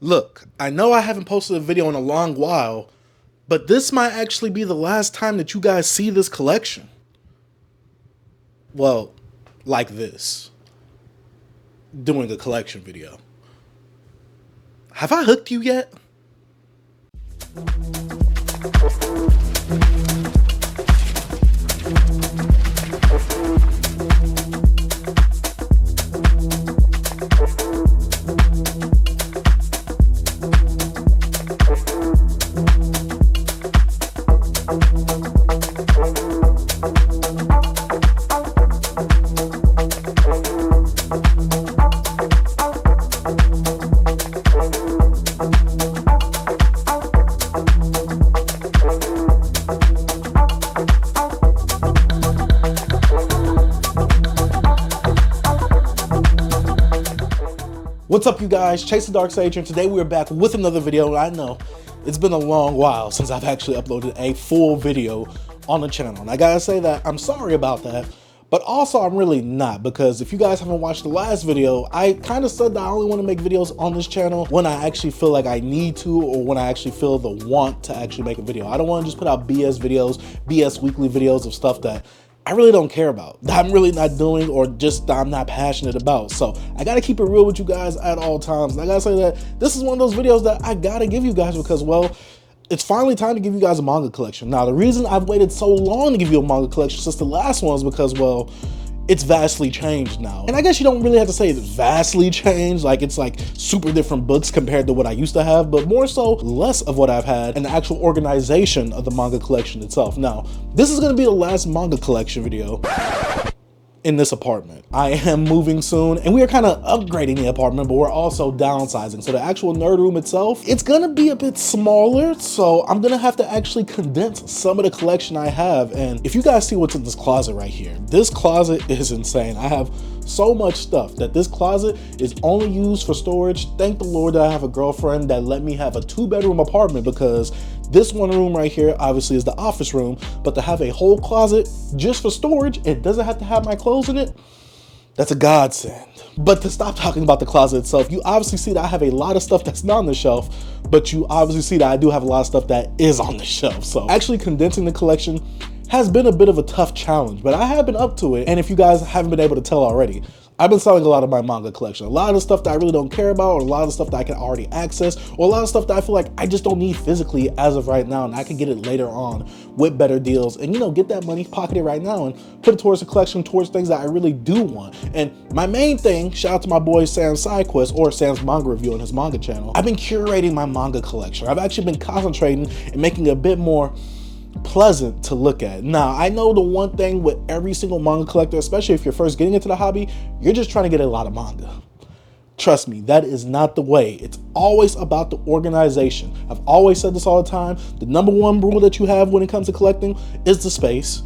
Look, I know I haven't posted a video in a long while, but this might actually be the last time that you guys see this collection. Well, like this. Doing a collection video. Have I hooked you yet? What's up, you guys? Chase the Dark Sage, and today we are back with another video. I know it's been a long while since I've actually uploaded a full video on the channel, and I gotta say that I'm sorry about that, but also I'm really not, because if you guys haven't watched the last video, I kind of said that I only want to make videos on this channel when I actually feel like I need to, or when I actually feel the want to actually make a video. I don't want to just put out BS videos, BS weekly videos of stuff that I really don't care about, that I'm really not doing, or just that I'm not passionate about. So I gotta keep it real with you guys at all times. And I gotta say that this is one of those videos that I gotta give you guys because, well, it's finally time to give you guys a manga collection. Now, the reason I've waited so long to give you a manga collection since the last one is because, well, it's vastly changed now. And I guess you don't really have to say it's vastly changed, like it's like super different books compared to what I used to have, but more so less of what I've had and the actual organization of the manga collection itself. Now, this is gonna be the last manga collection video in this apartment. I am moving soon, and we are kind of upgrading the apartment, but we're also downsizing. So the actual nerd room itself, it's gonna be a bit smaller, so I'm gonna have to actually condense some of the collection I have. And if you guys see what's in this closet right here, this closet is insane. I have so much stuff that this closet is only used for storage. Thank the Lord that I have a girlfriend that let me have a 2-bedroom apartment, because this one room right here obviously is the office room, but to have a whole closet just for storage, it doesn't have to have my clothes in it, that's a godsend. But to stop talking about the closet itself, you obviously see that I have a lot of stuff that's not on the shelf, but you obviously see that I do have a lot of stuff that is on the shelf. So actually condensing the collection has been a bit of a tough challenge, but I have been up to it. And if you guys haven't been able to tell already, I've been selling a lot of my manga collection. A lot of the stuff that I really don't care about, or a lot of the stuff that I can already access, or a lot of stuff that I feel like I just don't need physically as of right now, and I can get it later on with better deals, and you know, get that money, pocket it right now, and put it towards the collection, towards things that I really do want. And my main thing, shout out to my boy Sam's SideQuest, or Sam's Manga Review on his manga channel, I've been curating my manga collection. I've actually been concentrating and making it a bit more pleasant to look at. Now, I know the one thing with every single manga collector, especially if you're first getting into the hobby, you're just trying to get a lot of manga. Trust me, that is not the way. It's always about the organization. I've always said this all the time. The number one rule that you have when it comes to collecting is the space,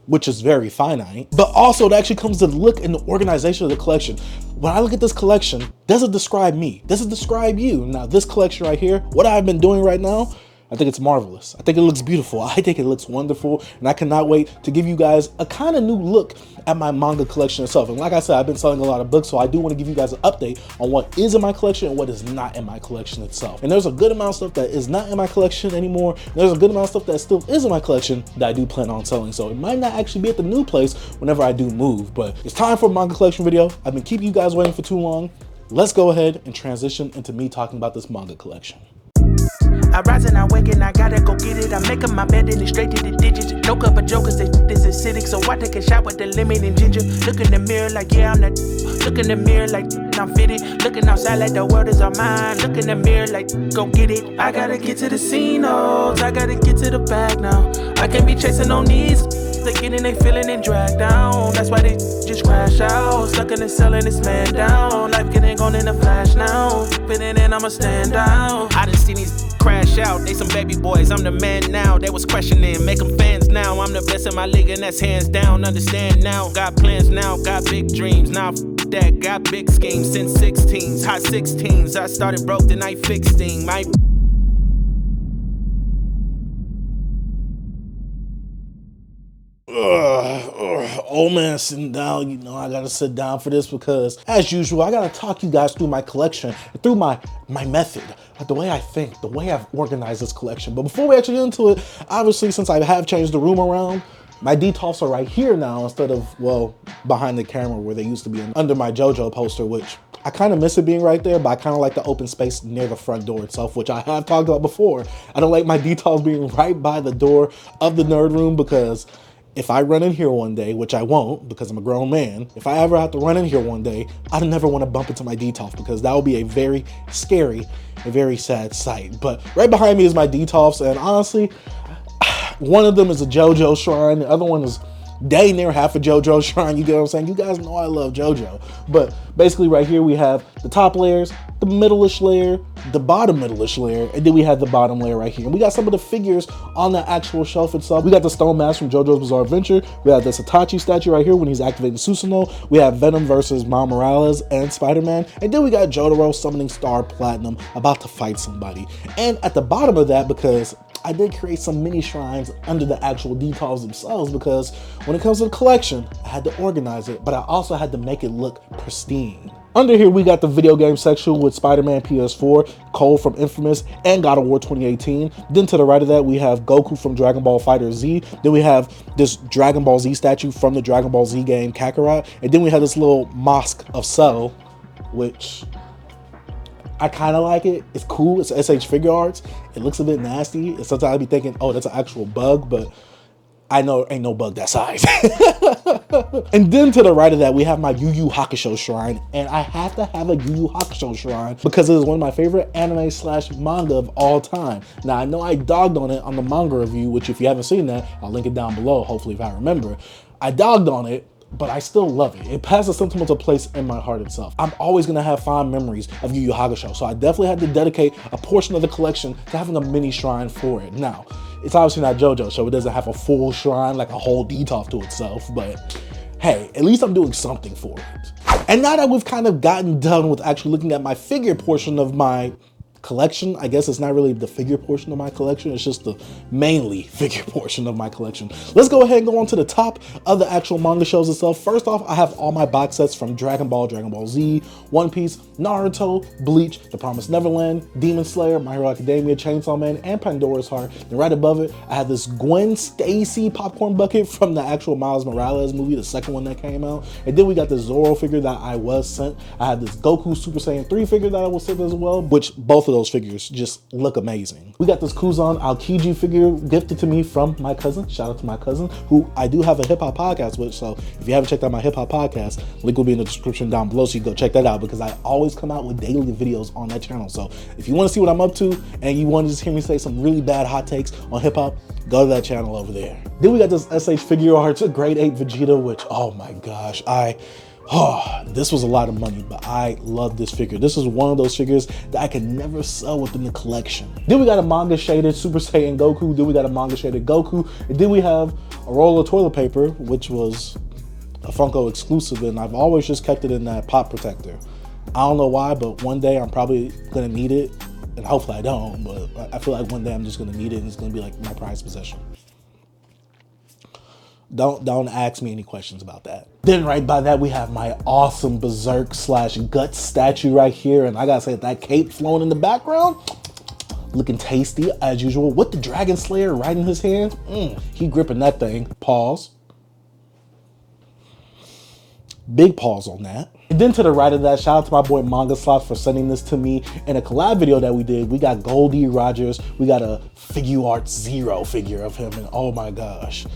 which is very finite, but also it actually comes to the look and the organization of the collection. When I look at this collection, does it describe me? Does it describe you? Now, this collection right here, what I've been doing right now, I think it's marvelous. I think it looks beautiful. I think it looks wonderful, and I cannot wait to give you guys a kind of new look at my manga collection itself. And like I said, I've been selling a lot of books, so I do want to give you guys an update on what is in my collection and what is not in my collection itself. And there's a good amount of stuff that is not in my collection anymore. There's a good amount of stuff that still is in my collection that I do plan on selling. So it might not actually be at the new place whenever I do move, but it's time for a manga collection video. I've been keeping you guys waiting for too long. Let's go ahead and transition into me talking about this manga collection. I rise and I wake and I gotta go get it. I'm making my bed and it's straight to the digits. No cup of jokers, this is acidic. So I take a shot with the lemon and ginger. Look in the mirror like, yeah, I'm that. Look in the mirror like, I'm fitted. Looking outside like the world is all mine. Look in the mirror like, go get it. I gotta get to the scene, oh, I gotta get to the bag now. I can't be chasing on these. They getting they feeling and dragged down. That's why they just crash out. Stuck in the cell and it's man down. Life getting gone in a flash now. Fitting in, I'ma stand out. I done seen these crash out. They some baby boys, I'm the man now. They was questioning, make them fans now. I'm the best in my league and that's hands down. Understand now, got plans now, got big dreams. Now that, got big schemes since 16s, hot 16s. I started broke, then I fixed things. My old man sitting down. You know, I gotta sit down for this because, as usual, I gotta talk you guys through my collection, through my method, the way I think, the way I've organized this collection. But before we actually get into it, obviously, since I have changed the room around, my detolfs are right here now instead of, well, behind the camera where they used to be under my JoJo poster, which I kind of miss it being right there, but I kind of like the open space near the front door itself, which I have talked about before. I don't like my detolfs being right by the door of the nerd room because if I run in here one day, which I won't because I'm a grown man, if I ever have to run in here one day, I'd never want to bump into my detolf because that would be a very scary, a very sad sight. But right behind me is my detolfs, and honestly, one of them is a JoJo shrine, the other one is dang near half a JoJo shrine. You get what I'm saying? You guys know I love JoJo. But basically right here we have the top layers, the middle-ish layer, the bottom middle-ish layer, and then we have the bottom layer right here. And we got some of the figures on the actual shelf itself. We got the Stone Mask from JoJo's Bizarre Adventure. We have this Itachi statue right here when he's activating Susanoo. We have Venom versus Miles Morales and Spider-Man. And then we got Jotaro summoning Star Platinum about to fight somebody. And at the bottom of that, because I did create some mini shrines under the actual detolfs themselves, because when it comes to the collection, I had to organize it, but I also had to make it look pristine. Under here, we got the video game section with Spider-Man PS4, Cole from Infamous, and God of War 2018. Then to the right of that, we have Goku from Dragon Ball FighterZ. Then we have this Dragon Ball Z statue from the Dragon Ball Z game, Kakarot. And then we have this little mosque of Cell, which I kind of like it. It's cool. It's SH Figure Arts. It looks a bit nasty. And sometimes I'd be thinking, oh, that's an actual bug, but I know ain't no bug that size. And then to the right of that, we have my Yu Yu Hakusho shrine. And I have to have a Yu Yu Hakusho shrine because it is one of my favorite anime slash manga of all time. Now, I know I dogged on it on the manga review, which if you haven't seen that, I'll link it down below, hopefully if I remember. I dogged on it, but I still love it. It has a sentimental place in my heart itself. I'm always gonna have fond memories of Yu Yu Hakusho, so I definitely had to dedicate a portion of the collection to having a mini shrine for it. Now, it's obviously not JoJo, so it doesn't have a full shrine, like a whole detolf to itself, but hey, at least I'm doing something for it. And now that we've kind of gotten done with actually looking at my figure portion of my collection, I guess it's not really the figure portion of my collection, it's just the mainly figure portion of my collection. Let's go ahead and go on to the top of the actual manga shows itself. First off, I have all my box sets from Dragon Ball, Dragon Ball Z, One Piece, Naruto, Bleach, The Promised Neverland, Demon Slayer, My Hero Academia, Chainsaw Man, and Pandora's Heart. Then right above it, I have this Gwen Stacy popcorn bucket from the actual Miles Morales movie, the second one that came out. And then we got the Zoro figure that I was sent. I have this Goku Super Saiyan 3 figure that I was sent as well, which both of those figures just look amazing. We got this Kuzan Aokiji figure gifted to me from my cousin. Shout out to my cousin, who I do have a hip hop podcast with. So if you haven't checked out my hip hop podcast, link will be in the description down below, so you can go check that out, because I always come out with daily videos on that channel. So if you want to see what I'm up to and you want to just hear me say some really bad hot takes on hip hop, go to that channel over there. Then we got this SH Figure Arts Grade 8 Vegeta, which, oh my gosh, this was a lot of money, but I love this figure. This is one of those figures that I can never sell within the collection. Then we got a manga shaded Super Saiyan Goku. Then we got a manga shaded Goku. And then we have a roll of toilet paper, which was a Funko exclusive, and I've always just kept it in that pop protector. I don't know why, but one day I'm probably gonna need it, and hopefully I don't, but I feel like one day I'm just gonna need it and it's gonna be like my prized possession. Don't ask me any questions about that. Then right by that, we have my awesome Berserk slash Guts statue right here. And I gotta say, that cape flowing in the background, looking tasty as usual, with the Dragon Slayer right in his hand. He gripping that thing. Pause. Big pause on that. And then to the right of that, shout out to my boy Manga Sloth for sending this to me in a collab video that we did. We got Goldie Rogers. We got a Figure Arts Zero figure of him, and oh my gosh,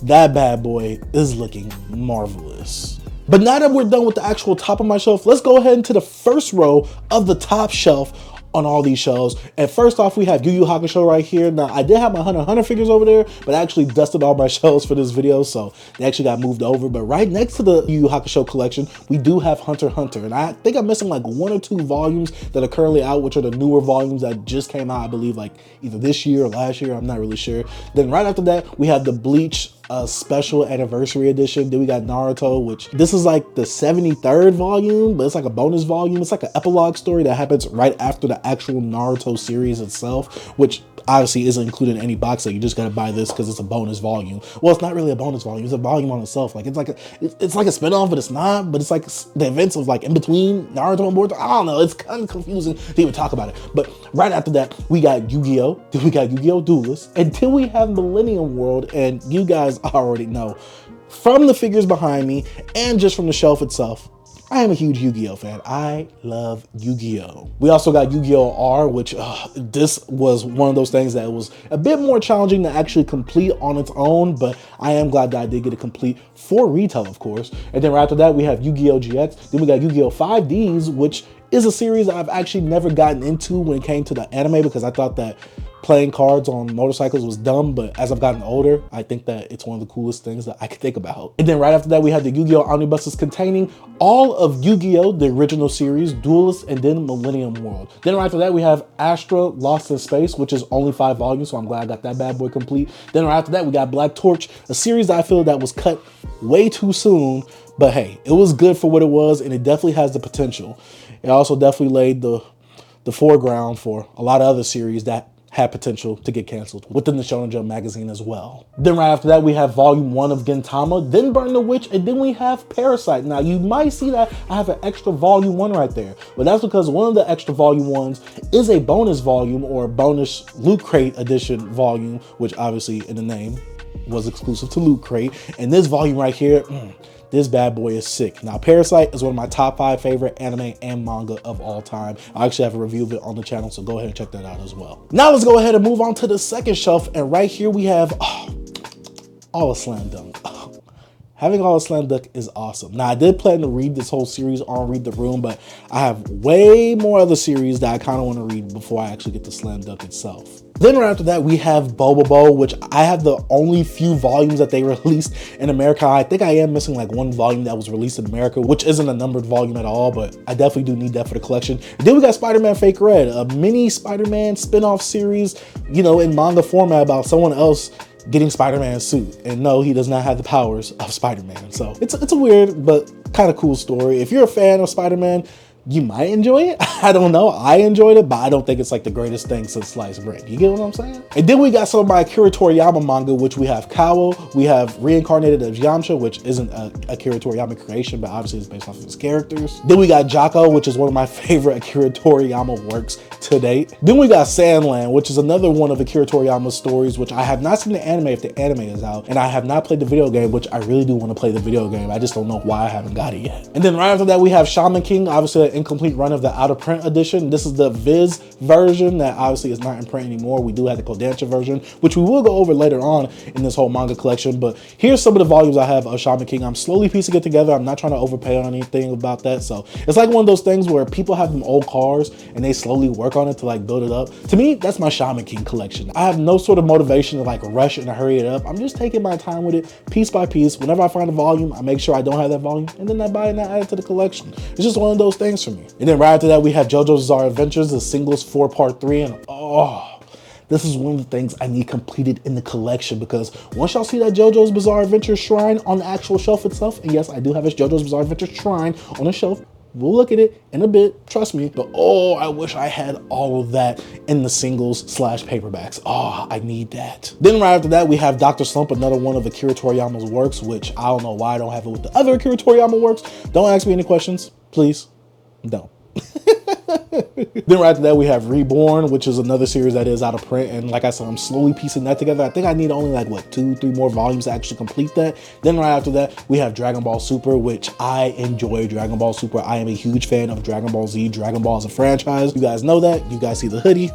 that bad boy is looking marvelous. But now that we're done with the actual top of my shelf, let's go ahead into the first row of the top shelf on all these shelves. And first off, we have Yu Yu Hakusho right here. Now, I did have my Hunter x Hunter figures over there, but I actually dusted all my shelves for this video, so they actually got moved over. But right next to the Yu Yu Hakusho collection, we do have Hunter x Hunter. And I think I'm missing like 1 or 2 volumes that are currently out, which are the newer volumes that just came out, I believe, like either this year or last year. I'm not really sure. Then right after that, we have the Bleach a special anniversary edition. Then we got Naruto, which this is like the 73rd volume, but it's like a bonus volume. It's like an epilogue story that happens right after the actual Naruto series itself, which obviously isn't included in any box set. You just gotta buy this because it's a bonus volume. Well, it's not really a bonus volume. It's a volume on itself. Like it's like a spinoff, but it's not. But it's like the events of like in between Naruto and Boruto. I don't know. It's kind of confusing to even talk about it. But right after that, we got Yu-Gi-Oh! Then we got Yu-Gi-Oh! Duelist. Until we have Millennium World, and you guys already know from the figures behind me and just from the shelf itself, I am a huge Yu-Gi-Oh! Fan. I love Yu-Gi-Oh! We also got Yu-Gi-Oh! R, which this was one of those things that was a bit more challenging to actually complete on its own, but I am glad that I did get it complete for retail, of course. And then right after that, we have Yu-Gi-Oh! GX. Then we got Yu-Gi-Oh! 5Ds, which is a series that I've actually never gotten into when it came to the anime, because I thought that playing cards on motorcycles was dumb, but as I've gotten older, I think that it's one of the coolest things that I could think about. And then right after that, we had the Yu-Gi-Oh! Omnibuses containing all of Yu-Gi-Oh! The original series, Duelist, and then Millennium World. Then right after that, we have Astra Lost in Space, which is only 5 volumes, so I'm glad I got that bad boy complete. Then right after that, we got Black Torch, a series that I feel that was cut way too soon, but hey, it was good for what it was, and it definitely has the potential. It also definitely laid the foreground for a lot of other series that had potential to get canceled within the Shonen Jump magazine as well. Then right after that, we have volume 1 of Gintama, then Burn the Witch, and then we have Parasite. Now you might see that I have an extra volume 1 right there, but that's because one of the extra volume 1s is a bonus volume or bonus Loot Crate edition volume, which obviously in the name was exclusive to Loot Crate. And this volume right here, this bad boy is sick. Now, Parasite is one of my top 5 favorite anime and manga of all time. I actually have a review of it on the channel, so go ahead and check that out as well. Now let's go ahead and move on to the second shelf. And right here we have all of Slam Dunk. Having all of Slam Dunk is awesome. Now, I did plan to read this whole series on Read the Room, but I have way more other series that I kind of want to read before I actually get to Slam Dunk itself. Then right after that, we have Bobobo, which I have the only few volumes that they released in America. I think I am missing like 1 volume that was released in America, which isn't a numbered volume at all, but I definitely do need that for the collection. And then we got Spider-Man Fake Red, a mini Spider-Man spin-off series, you know, in manga format about someone else getting Spider-Man's suit. And no, he does not have the powers of Spider-Man. So it's a weird but kind of cool story. If you're a fan of Spider-Man, you might enjoy it. I don't know. I enjoyed it, but I don't think it's like the greatest thing since sliced bread. You get what I'm saying? And then we got some of my Akira Toriyama manga, which we have Kawo, we have Reincarnated of Yamcha, which isn't a Akira Toriyama creation, but obviously it's based off of his characters. Then we got Jocko, which is one of my favorite Akira Toriyama works to date. Then we got Sandland, which is another one of Akira Toriyama's stories, which I have not seen the anime if the anime is out, and I have not played the video game, which I really do want to play the video game. I just don't know why I haven't got it yet. And then right after that, we have Shaman King, obviously an incomplete run of the out of print edition. This is the Viz version that obviously is not in print anymore. We do have the Kodansha version, which we will go over later on in this whole manga collection. But here's some of the volumes I have of Shaman King. I'm slowly piecing it together. I'm not trying to overpay on anything about that. So it's like one of those things where people have them old cars and they slowly work on it to like build it up. To me, that's my Shaman King collection. I have no sort of motivation to like rush and hurry it up. I'm just taking my time with it piece by piece. Whenever I find a volume, I make sure I don't have that volume, and then I buy it and I add it to the collection. It's just one of those things for me. And then right after that, we have JoJo's Bizarre Adventures, the singles 4-part 3, and this is one of the things I need completed in the collection, because once y'all see that JoJo's Bizarre Adventures shrine on the actual shelf itself, and yes, I do have a JoJo's Bizarre Adventures shrine on the shelf. We'll look at it in a bit, trust me, but I wish I had all of that in the singles / paperbacks. I need that. Then right after that, we have Dr. Slump, another one of Akira Toriyama's works, which I don't know why I don't have it with the other Akira Toriyama works. Don't ask me any questions, please. Don't. Then right after that, we have Reborn, which is another series that is out of print, and like I said, I'm slowly piecing that together. I think I need only like 2-3 more volumes to actually complete that. Then right after that, we have Dragon Ball Super, which I enjoy. Dragon Ball Super, I am a huge fan of Dragon Ball Z. Dragon Ball is a franchise. You guys know that. You guys see the hoodie.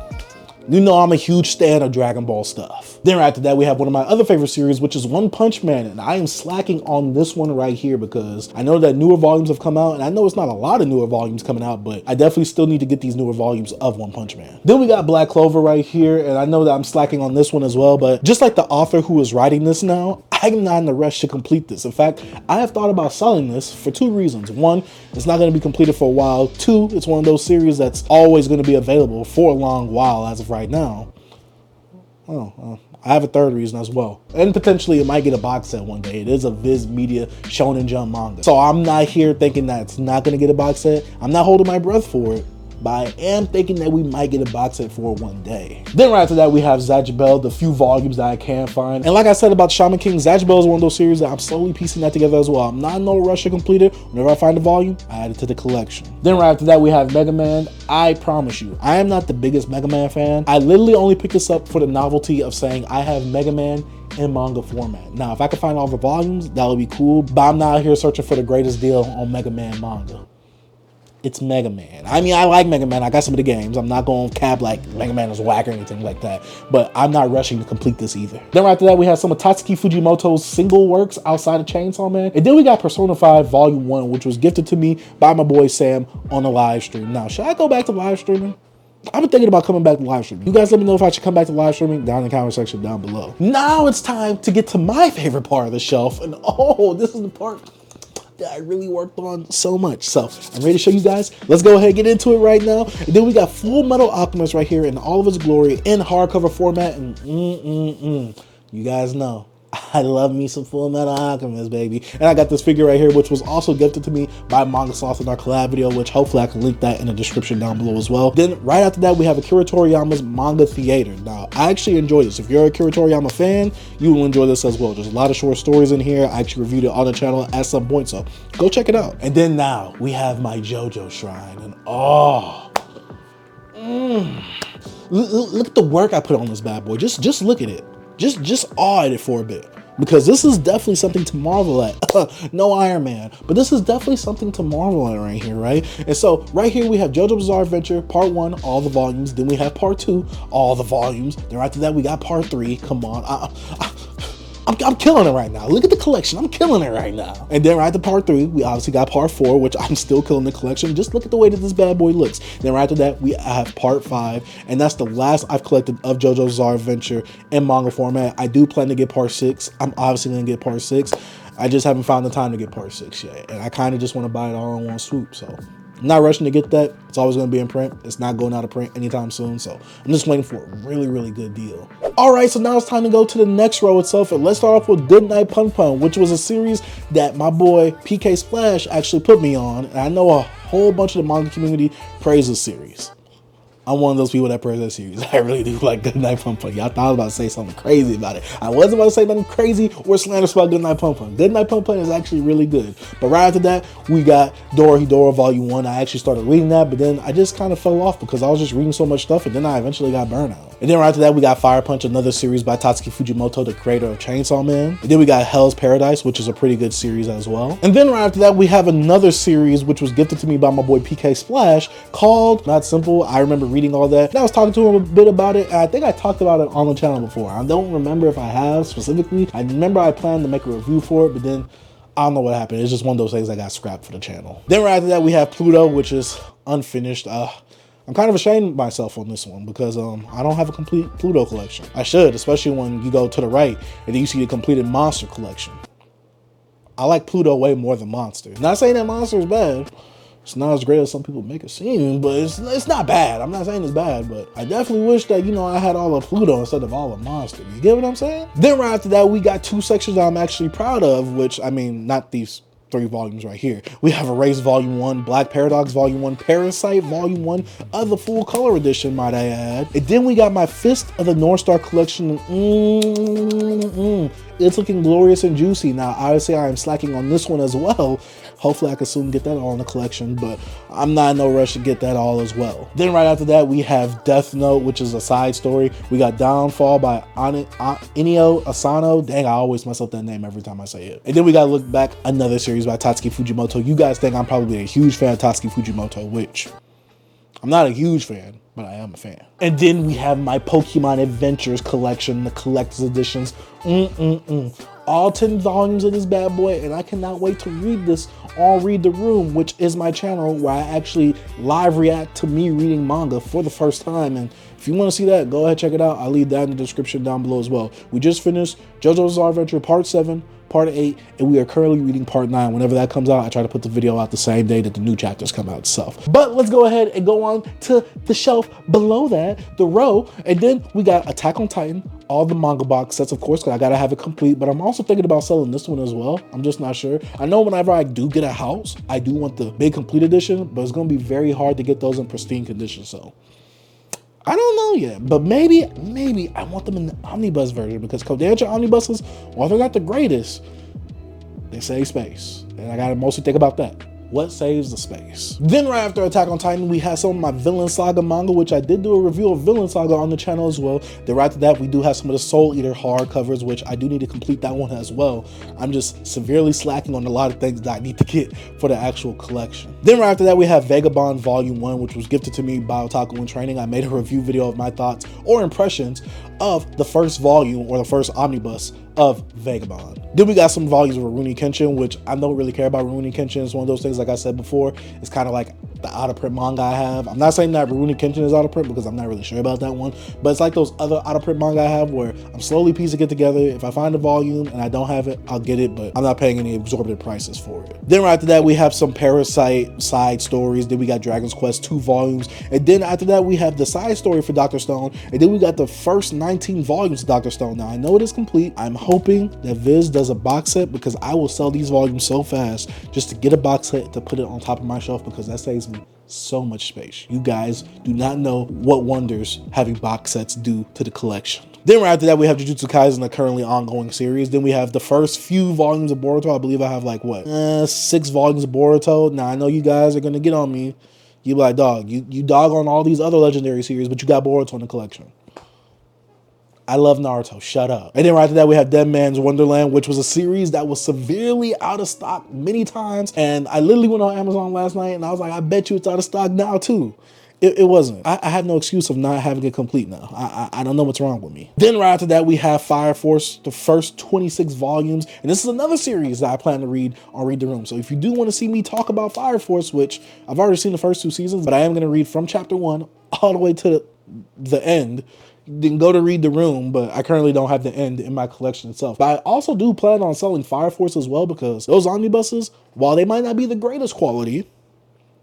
You know I'm a huge stan of Dragon Ball stuff. Then right after that, we have one of my other favorite series, which is One Punch Man. And I am slacking on this one right here because I know that newer volumes have come out, and I know it's not a lot of newer volumes coming out, but I definitely still need to get these newer volumes of One Punch Man. Then we got Black Clover right here, and I know that I'm slacking on this one as well, but just like the author who is writing this now, I'm not in a rush to complete this. In fact, I have thought about selling this for 2 reasons. 1, it's not going to be completed for a while. 2, it's one of those series that's always going to be available for a long while as of right now. I have a third reason as well. And potentially it might get a box set one day. It is a Viz Media Shonen Jump manga. So I'm not here thinking that it's not gonna get a box set. I'm not holding my breath for it, but I am thinking that we might get a box set for it one day. Then right after that, we have Zatch the few volumes that I can find. And like I said about Shaman King, Zatch is one of those series that I'm slowly piecing that together as well. I'm not in no rush to complete it. Whenever I find a volume, I add it to the collection. Then right after that, we have Mega Man. I promise you, I am not the biggest Mega Man fan. I literally only picked this up for the novelty of saying I have Mega Man in manga format. Now, if I could find all the volumes, that would be cool, but I'm not here searching for the greatest deal on Mega Man manga. It's Mega Man. I mean, I like Mega Man. I got some of the games. I'm not going to cap like Mega Man is whack or anything like that, but I'm not rushing to complete this either. Then right after that, we have some of Tatsuki Fujimoto's single works outside of Chainsaw Man. And then we got Persona 5 Volume 1, which was gifted to me by my boy Sam on a live stream. Now, should I go back to live streaming? I've been thinking about coming back to live streaming. You guys let me know if I should come back to live streaming down in the comment section down below. Now it's time to get to my favorite part of the shelf. And oh, this is the part that I really worked on so much. So I'm ready to show you guys. Let's go ahead and get into it right now. And then we got Full Metal Alchemist right here in all of its glory in hardcover format. And you guys know I love me some Full Metal Alchemist, baby. And I got this figure right here, which was also gifted to me by Manga Sauce in our collab video, which hopefully I can link that in the description down below as well. Then right after that, we have Akira Toriyama's Manga Theater. Now, I actually enjoy this. If you're a Akira Toriyama fan, you will enjoy this as well. There's a lot of short stories in here. I actually reviewed it on the channel at some point, so go check it out. And then now we have my JoJo Shrine. And look at the work I put on this bad boy. Just look at it. Just awe at it for a bit, because this is definitely something to marvel at. No Iron Man, but this is definitely something to marvel at right here, right? And so right here we have JoJo Bizarre Adventure Part 1, all the volumes. Then we have Part 2, all the volumes. Then after that we got Part 3. Come on, I'm killing it right now. Look at the collection. I'm killing it right now. And then right after Part 3, we obviously got Part 4, which I'm still killing the collection. Just look at the way that this bad boy looks. Then right after that, we have Part 5, and that's the last I've collected of JoJo's Bizarre Adventure in manga format. I do plan to get Part 6. I'm obviously going to get Part 6. I just haven't found the time to get Part 6 yet. And I kind of just want to buy it all in one swoop, so I'm not rushing to get that. It's always going to be in print. It's not going out of print anytime soon, so I'm just waiting for a really, really good deal. All right, so now it's time to go to the next row itself, and let's start off with Goodnight Pun Pun, which was a series that my boy PK Splash actually put me on, and I know a whole bunch of the manga community praise this series. I'm one of those people that praise that series. I really do like Goodnight Pun Pun. Y'all thought I was about to say something crazy about it. I wasn't about to say nothing crazy or slanderous about Goodnight Pun Pun. Goodnight Pun Pun is actually really good. But right after that, we got Dorohedoro Volume 1. I actually started reading that, but then I just kind of fell off because I was just reading so much stuff, and then I eventually got burnout. And then right after that, we got Fire Punch, another series by Tatsuki Fujimoto, the creator of Chainsaw Man. And then we got Hell's Paradise, which is a pretty good series as well. And then right after that, we have another series which was gifted to me by my boy PK Splash called Not Simple. I remember reading all that. And I was talking to him a bit about it, and I think I talked about it on the channel before. I don't remember if I have specifically. I remember I planned to make a review for it, but then I don't know what happened. It's just one of those things that got scrapped for the channel. Then right after that, we have Pluto, which is unfinished. I'm kind of ashamed of myself on this one because I don't have a complete Pluto collection. I should, especially when you go to the right and then you see the completed Monster collection. I like Pluto way more than Monster. Not saying that Monster is bad. It's not as great as some people make it seem, but it's not bad. I'm not saying it's bad, but I definitely wish that, you know, I had all of Pluto instead of all of Monster. You get what I'm saying? Then right after that, we got two sections that I'm actually proud of, which, I mean, not these 3 volumes right here. We have Erase Volume 1, Black Paradox Volume 1, Parasite Volume 1 of the full color edition, might I add. And then we got my Fist of the North Star collection. It's looking glorious and juicy. Now, obviously, I am slacking on this one as well. Hopefully, I can soon get that all in the collection, but I'm not in no rush to get that all as well. Then right after that, we have Death Note, which is a side story. We got Downfall by Inio Asano. Dang, I always mess up that name every time I say it. And then we got Look Back, another series by Tatsuki Fujimoto. You guys think I'm probably a huge fan of Tatsuki Fujimoto, which I'm not a huge fan, but I am a fan. And then we have my Pokemon Adventures collection, the collector's editions. All 10 volumes of this bad boy, and I cannot wait to read this on Read the Room, which is my channel where I actually live react to me reading manga for the first time. And If you want to see that, go ahead, check it out. I'll leave that in the description down below as well. We just finished JoJo's Bizarre Adventure Part 7, Part 8, and we are currently reading Part 9. Whenever that comes out, I try to put the video out the same day that the new chapters come out itself. But let's go ahead and go on to the shelf below that, the row, and then we got Attack on Titan, all the manga box sets, of course, because I gotta have it complete, but I'm also thinking about selling this one as well. I'm just not sure. I know whenever I do get a house, I do want the big complete edition, but it's gonna be very hard to get those in pristine condition, so I don't know yet, but maybe I want them in the omnibus version, because Kodansha omnibuses, while they're not the greatest, they save space, and I gotta mostly think about that. What saves the space? Then right after Attack on Titan, we had some of my Villain Saga manga, which I did do a review of Villain Saga on the channel as well. Then right after that, we do have some of the Soul Eater hardcovers, which I do need to complete that one as well. I'm just severely slacking on a lot of things that I need to get for the actual collection. Then right after that, we have Vagabond Volume 1, which was gifted to me by Otaku in Training. I made a review video of my thoughts or impressions of the first volume or the first omnibus of Vagabond. Then we got some volumes of Rurouni Kenshin, which I don't really care about. Rurouni Kenshin is one of those things, like I said before, it's kind of like the out of print manga I have. I'm not saying that Rurouni Kenshin is out of print because I'm not really sure about that one, but it's like those other out of print manga I have where I'm slowly piecing it together. If I find a volume and I don't have it, I'll get it, but I'm not paying any exorbitant prices for it. Then right after that, we have some Parasite side stories. Then we got Dragon's Quest 2 volumes. And then after that, we have the side story for Dr. Stone. And then we got the first 19 volumes of Dr. Stone. Now, I know it is complete. I'm hoping that Viz does a box set, because I will sell these volumes so fast just to get a box set to put it on top of my shelf, because that saves me so much space. You guys do not know what wonders having box sets do to the collection. Then right after that, we have Jujutsu Kaisen, the currently ongoing series. Then we have the first few volumes of Boruto. I believe I have like, what, 6 volumes of Boruto. Now, I know you guys are going to get on me. You be like, dog, you dog on all these other legendary series, but you got Boruto in the collection. I love Naruto, shut up. And then right after that, we have Dead Man's Wonderland, which was a series that was severely out of stock many times. And I literally went on Amazon last night and I was like, I bet you it's out of stock now too. It wasn't. I have no excuse of not having it complete now. I don't know what's wrong with me. Then right after that, we have Fire Force, the first 26 volumes. And this is another series that I plan to read on Read the Room. So if you do want to see me talk about Fire Force, which I've already seen the first 2 seasons, but I am going to read from chapter 1 all the way to the end, then go to Read the Room, but I currently don't have the end in my collection itself. But I also do plan on selling Fire Force as well, because those omnibuses, while they might not be the greatest quality,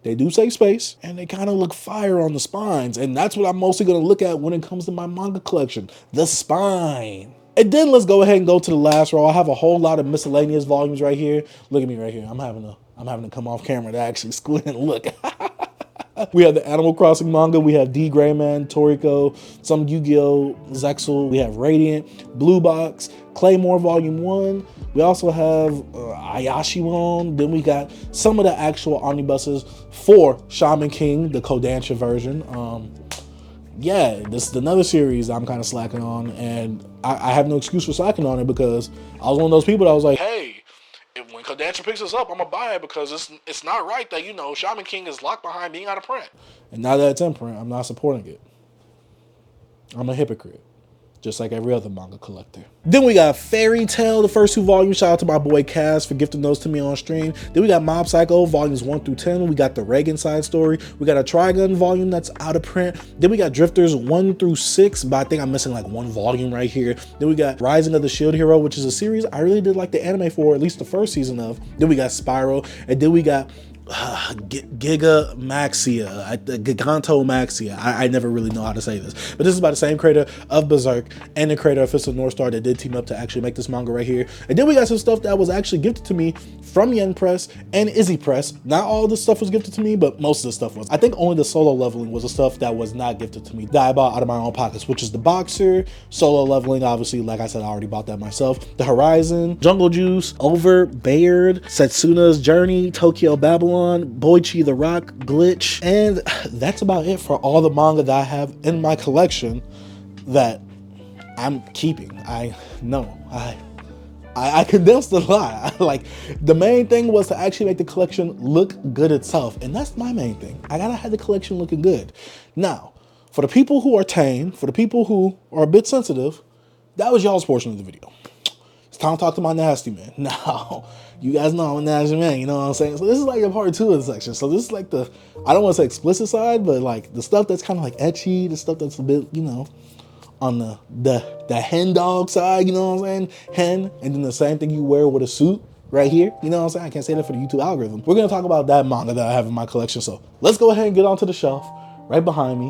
they do save space, and they kind of look fire on the spines. And that's what I'm mostly going to look at when it comes to my manga collection, the spine. And then let's go ahead and go to the last row. I have a whole lot of miscellaneous volumes right here. Look at me right here. I'm having to come off camera to actually squint and look. We have the Animal Crossing manga. We have D. Grayman, Toriko, some Yu-Gi-Oh! Zexal. We have Radiant, Blue Box, Claymore Volume 1. We also have Ayashimon. Then we got some of the actual omnibuses for Shaman King, the Kodansha version. Yeah, this is another series I'm kind of slacking on, and I have no excuse for slacking on it, because I was one of those people that was like, hey, when Kodansha picks us up, I'm gonna buy it, because it's not right that, you know, Shaman King is locked behind being out of print. And now that it's in print, I'm not supporting it. I'm a hypocrite, just like every other manga collector. Then we got Fairy Tail, the first 2 volumes. Shout out to my boy Cass for gifting those to me on stream. Then we got Mob Psycho volumes 1 through 10. We got the Reagan side story. We got a Trigun volume that's out of print. Then we got Drifters 1 through 6, but I think I'm missing like 1 volume right here. Then we got Rising of the Shield Hero, which is a series I really did like the anime for, at least the first season of. Then we got Spyro, and then we got Giga Maxia, Giganto Maxia. I never really know how to say this, but this is by the same creator of Berserk and the creator of Fist of North Star that did team up to actually make this manga right here. And then we got some stuff that was actually gifted to me from Yen Press and Izzy Press. Not all this stuff was gifted to me, but most of the stuff was. I think only the Solo Leveling was the stuff that was not gifted to me, that I bought out of my own pockets, which is the Boxer, Solo Leveling, obviously, like I said, I already bought that myself. The Horizon, Jungle Juice, Over, Bayard, Setsuna's Journey, Tokyo Babylon, Boichi the Rock, Glitch, and that's about it for all the manga that I have in my collection that I'm keeping. I know, I condensed a lot. Like, the main thing was to actually make the collection look good itself, and that's my main thing. I gotta have the collection looking good. Now, for the people who are tame, for the people who are a bit sensitive, that was y'all's portion of the video. It's time to talk to my nasty man. Now, you guys know I'm a nasty man, you know what I'm saying? So this is like a part 2 of the section. So this is like the, I don't want to say explicit side, but like the stuff that's kind of like ecchi, the stuff that's a bit, you know, on the hen dog side, you know what I'm saying? Hen, and then the same thing you wear with a suit right here, you know what I'm saying? I can't say that for the YouTube algorithm. We're gonna talk about that manga that I have in my collection. So let's go ahead and get onto the shelf right behind me,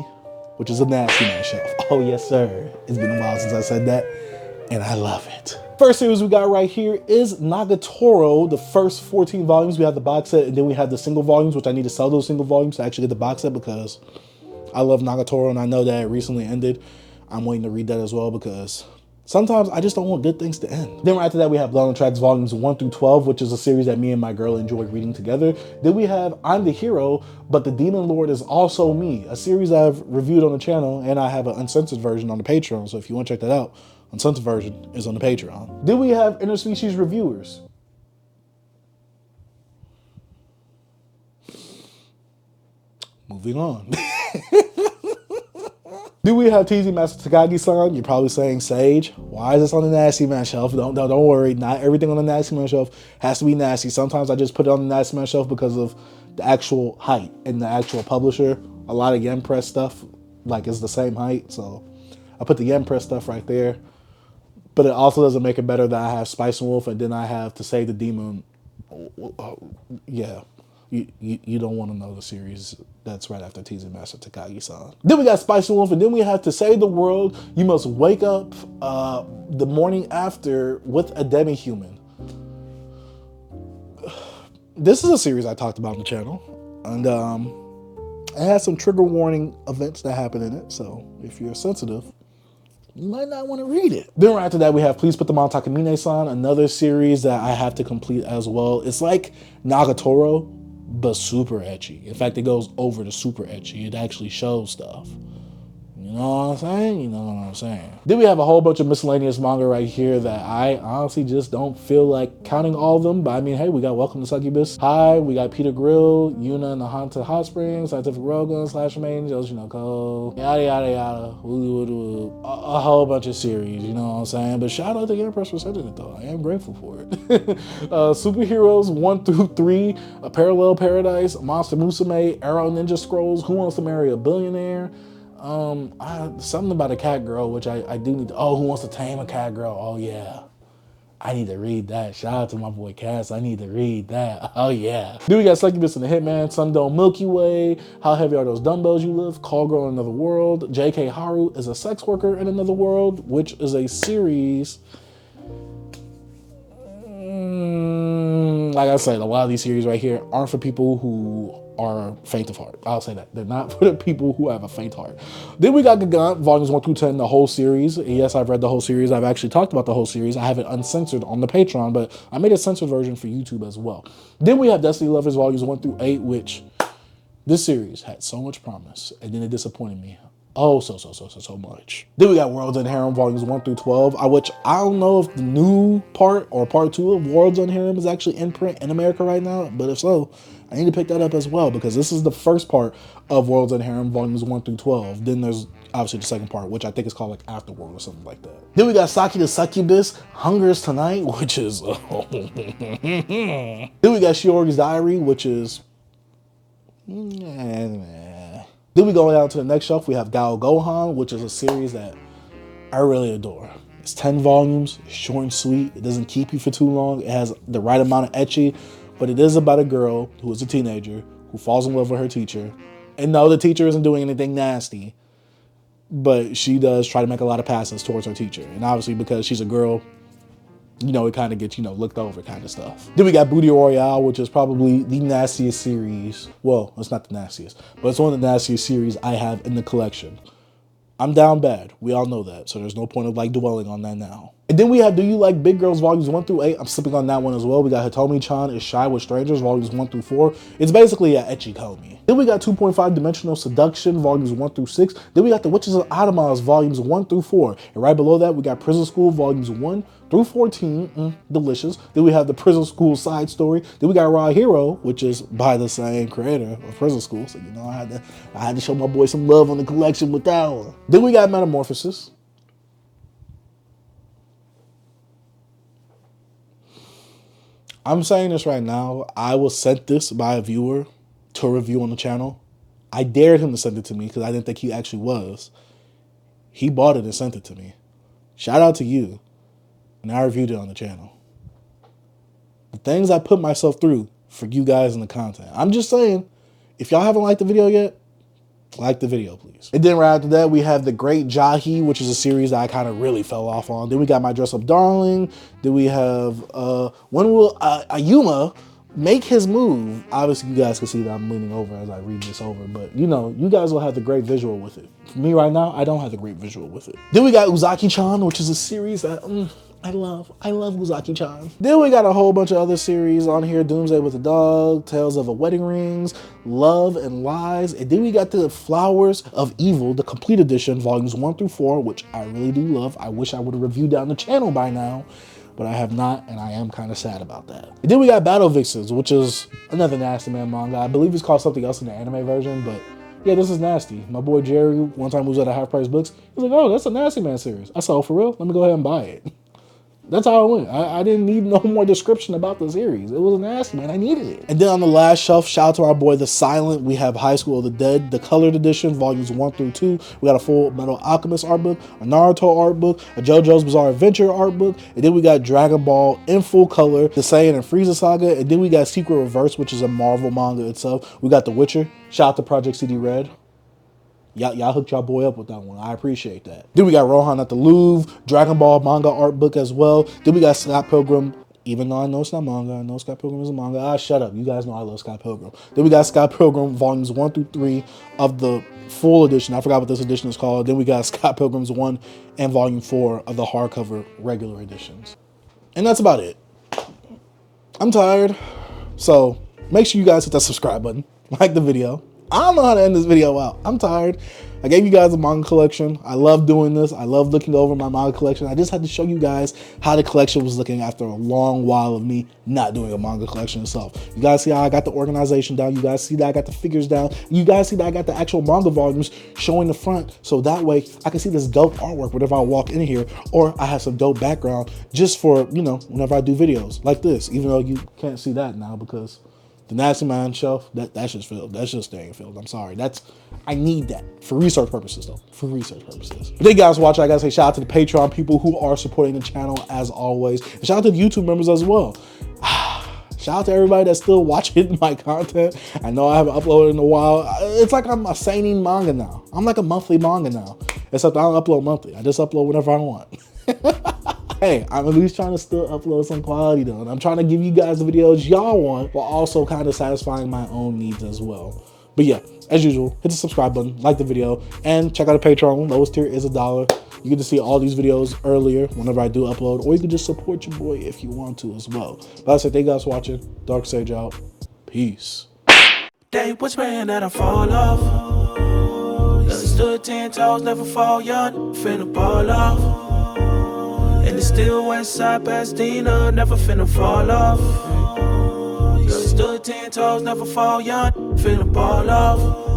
which is a nasty man shelf. Oh yes, sir. It's been a while since I said that, and I love it. First series we got right here is Nagatoro, the first 14 volumes. We have the box set, and then we have the single volumes, which I need to sell those single volumes to actually get the box set because I love Nagatoro, and I know that it recently ended. I'm waiting to read that as well because sometimes I just don't want good things to end. Then right after that, we have Blood on the Tracks volumes 1 through 12, which is a series that me and my girl enjoy reading together. Then we have I'm the Hero, but the Demon Lord is also me, a series I've reviewed on the channel, and I have an uncensored version on the Patreon. So if you want to check that out, uncensored version is on the Patreon. Then we have Interspecies Reviewers. Moving on. Do we have TZ Master Takagi-san? You're probably saying, Sage, why is this on the Nasty Man shelf? Don't worry, not everything on the Nasty Man shelf has to be nasty. Sometimes I just put it on the Nasty Man shelf because of the actual height and the actual publisher. A lot of Yen Press stuff, like, is the same height, so I put the Yen Press stuff right there. But it also doesn't make it better that I have Spice and Wolf and then I have To Save the Demon. Yeah. You don't want to know the series that's right after TZ Master Takagi-san. Then we got Spice and Wolf, and then we have To Save the World. You must wake up the morning after with a demi-human. This is a series I talked about on the channel, and it has some trigger warning events that happen in it. So if you're sensitive, you might not want to read it. Then right after that, we have Please Put the Mom Takamine-san, another series that I have to complete as well. It's like Nagatoro, but super ecchi. In fact, it goes over to super ecchi. It actually shows stuff. You know what I'm saying? You know what I'm saying. Then we have a whole bunch of miscellaneous manga right here that I honestly just don't feel like counting all of them. But I mean, hey, we got Welcome to Succubus. Hi, we got Peter Grill, Yuna and the Haunted Hot Springs, Scientific Rogan, Slash Angels, Code, yada, yada, yada. A whole bunch of series, you know what I'm saying? But shout out to Empress for sending it, though. I am grateful for it. Superheroes 1 through 3, A Parallel Paradise, Monster Musume, Arrow Ninja Scrolls, Who Wants to Marry a Billionaire? Something about a cat girl, which I do need to, Who Wants to Tame a Cat Girl? Oh yeah, I need to read that. Shout out to my boy Cass, I need to read that. Oh yeah. Then we got Succubus and the Hitman, Sundome Milky Way, How Heavy Are Those Dumbbells You Lift, Call Girl in Another World, J.K. Haru is a Sex Worker in Another World, which is a series. Like I said, a lot of these series right here aren't for people who are faint of heart. I'll say that. They're not for the people who have a faint heart. Then we got Gigant, volumes 1 through 10, the whole series. Yes, I've read the whole series. I've actually talked about the whole series. I have it uncensored on the Patreon, but I made a censored version for YouTube as well. Then we have Destiny Lovers, volumes 1 through 8, which this series had so much promise, and then it disappointed me. Oh, so much. Then we got Worlds and Harem, volumes 1 through 12, which I don't know if the new part or part 2 of Worlds and Harem is actually in print in America right now, but if so, I need to pick that up as well because this is the first part of Worlds and Harem, volumes 1 through 12. Then there's obviously the second part, which I think is called like Afterworld or something like that. Then we got Saki the Succubus, Hungers Tonight, which is... Then we got Shiori's Diary, which is... Then we go down to the next shelf. We have Gao Gohan, which is a series that I really adore. It's 10 volumes, it's short and sweet. It doesn't keep you for too long. It has the right amount of ecchi, but it is about a girl who is a teenager who falls in love with her teacher. And no, the teacher isn't doing anything nasty, but she does try to make a lot of passes towards her teacher. And obviously because she's a girl, you know, it kind of gets, you know, looked over kind of stuff. Then we got Booty Royale, which is probably the nastiest series. Well, it's not the nastiest, but it's one of the nastiest series I have in the collection. I'm down bad. We all know that. So there's no point of like dwelling on that now. And then we have Do You Like Big Girls volumes 1 through 8. I'm slipping on that one as well. We got Hitomi-chan is Shy with Strangers volumes 1 through 4. It's basically a ecchi komi. Then we got 2.5 Dimensional Seduction volumes 1 through 6. Then we got The Witches of Adamaz volumes 1 through 4. And right below that, we got Prison School volumes 1 through 14. Delicious. Then we have the Prison School side story. Then we got Raw Hero, which is by the same creator of Prison School. So, you know, I had to show my boy some love on the collection with that one. Then we got Metamorphosis. I'm saying this right now. I was sent this by a viewer to review on the channel. I dared him to send it to me because I didn't think he actually was. He bought it and sent it to me. Shout out to you. And I reviewed it on the channel. The things I put myself through for you guys in the content. I'm just saying, if y'all haven't liked the video yet, like the video, please. And then right after that, we have The Great Jahi, which is a series that I kind of really fell off on. Then we got My Dress Up Darling. Then we have when will Ayuma make his move? Obviously, you guys can see that I'm leaning over as I read this over, but you know, you guys will have the great visual with it. For me right now, I don't have the great visual with it. Then we got Uzaki-chan, which is a series that I love Uzaki-chan. Then we got a whole bunch of other series on here. Doomsday with a Dog, Tales of a Wedding Rings, Love and Lies. And then we got the Flowers of Evil, the complete edition, volumes 1 through 4, which I really do love. I wish I would have reviewed that on the channel by now, but I have not, and I am kind of sad about that. And then we got Battle Vixens, which is another Nasty Man manga. I believe it's called something else in the anime version, but yeah, this is nasty. My boy Jerry, one time was at a Half Price Books, he was like, oh, that's a Nasty Man series. I said, oh, for real? Let me go ahead and buy it. That's how it went. I didn't need no more description about the series. It was a Nasty Man. I needed it. And then on the last shelf, shout out to our boy The Silent. We have High School of the Dead, the colored edition, volumes 1 through 2. We got a Full Metal Alchemist art book, a Naruto art book, a JoJo's Bizarre Adventure art book, and then we got Dragon Ball in full color, the Saiyan and Frieza saga, and then we got Secret Reverse, which is a Marvel manga itself. We got The Witcher. Shout out to Project CD Red. Y'all hooked y'all boy up with that one. I appreciate that. Then we got Rohan at the Louvre, Dragon Ball manga art book as well. Then we got Scott Pilgrim, even though I know it's not manga. I know Scott Pilgrim is a manga. Ah, shut up. You guys know I love Scott Pilgrim. Then we got Scott Pilgrim volumes 1 through 3 of the full edition. I forgot what this edition is called. Then we got Scott Pilgrim's 1 and volume 4 of the hardcover regular editions. And that's about it. I'm tired. So make sure you guys hit that subscribe button. Like the video. I don't know how to end this video out. I'm tired. I gave you guys a manga collection. I love doing this. I love looking over my manga collection. I just had to show you guys how the collection was looking after a long while of me not doing a manga collection itself. You guys see how I got the organization down. You guys see that I got the figures down. You guys see that I got the actual manga volumes showing the front. So that way I can see this dope artwork whenever I walk in here, or I have some dope background just for, you know, whenever I do videos like this, even though you can't see that now because the Nasty Man shelf, that's just filled. That's just staying filled. I'm sorry. I need that for research purposes though. For research purposes. Thank you guys for watching. I gotta say shout out to the Patreon people who are supporting the channel as always. And shout out to the YouTube members as well. Shout out to everybody that's still watching my content. I know I haven't uploaded in a while. It's like I'm a seinen manga now. I'm like a monthly manga now. Except I don't upload monthly. I just upload whenever I want. Hey, I'm at least trying to still upload some quality though. And I'm trying to give you guys the videos y'all want while also kind of satisfying my own needs as well. But yeah, as usual, hit the subscribe button, like the video, and check out the Patreon. Lowest tier is $1. You get to see all these videos earlier whenever I do upload, or you can just support your boy if you want to as well. But I say thank you guys for watching. Dark Sage out. Peace. They was praying that I fall off. Stood 10 toes, never fall, young, finna ball off. And it's still west side Pasadena, never finna fall off. Stood 10 toes, never fall, young, finna ball off.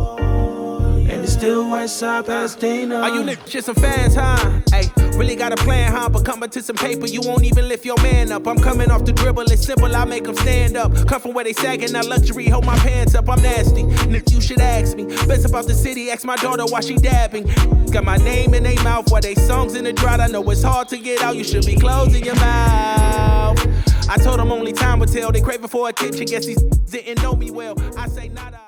And it's still west side Pasadena. Are you lift shit some fans, huh? Hey, really got a plan, huh? But coming to some paper, you won't even lift your man up. I'm coming off the dribble, it's simple, I make them stand up. Come from where they sagging, now luxury, hold my pants up. I'm nasty, Nick, you should ask me. Best about the city, ask my daughter why she dabbing. Got my name in their mouth while they songs in the drought. I know it's hard to get out, you should be closing your mouth. I told them only time would tell. They craving for attention, guess these didn't know me well. I say nada.